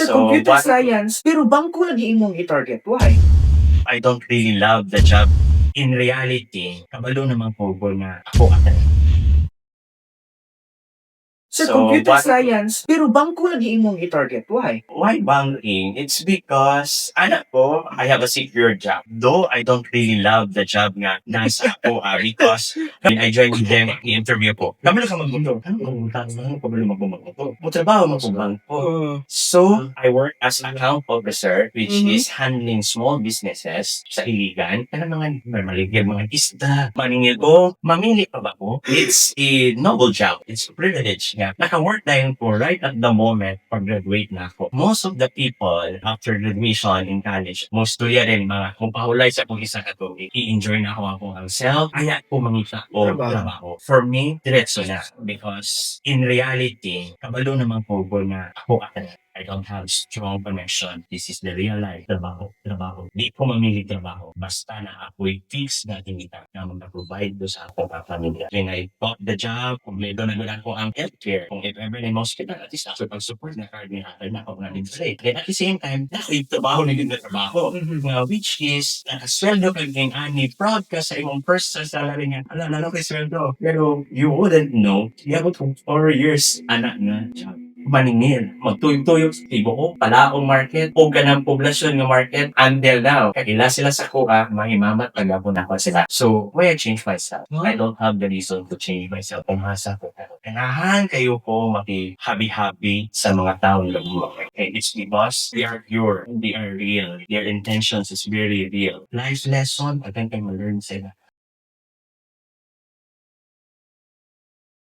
Sa So, computer what science, pero bangko lagi imong i-target. Why? I don't really love the job. In reality, kabalo naman ko na ako at Sa So, computer what science, pero bangko lagi imong i-target. Why? why banking? It's because anak ko, I have a secure job. Though I don't really love the job nga nasa ako because when I joined with them, i-interview ko. Kabalo ka magbuto. Ano ka magbuto? Ano ka magbuto? Mutrabaho mo kung bangko. So, I work as account officer which is handling small businesses sa iligan. Ano mga maligyan mga isda, maningil ko, mamili pa ba ko? It's a noble job. It's a privilege nga. Naka-work dahil ko right at the moment pag-graduate na ako. Most of the people after graduation in college, most tuya rin mga kung pahulay sa kung isa ka to, i-enjoy na ako ang self, kaya ko mangita o trabaho. For me, diretso na because in reality, kabalo naman ko na ako at I don't have strong connection. This is the real life. Trabaho, trabaho. Di ko mamili trabaho. Basta na ako'y fixed na tinita na mag-provide do sa akong pamilya. When I got the job, kung may doon na ko ang healthcare, kung if ever na hospital, at least ako pag-support na card ni Hatay na ako na din sa Then at the same time, ako'y trabaho na din na trabaho. Which is, sweldo ka din ani, proud ka sa imong first salary nga. Alala ko sweldo. Pero you wouldn't know, yabot kong 4 years, anak na job maningil. Magtuyog-tuyog sa tibo ko, palaong market, o ganang poblasyon ng market until now. Kagila sila sa kuha, mahimamat, pagabon ako sila. So, why I change myself? I don't have the reason to change myself. Umasa ko. Kailangan kayo ko maki-happy-happy sa mga taong labuha. Okay, it's because they are pure, they are real. Their intentions is very real. Life lesson, I think I learn sila.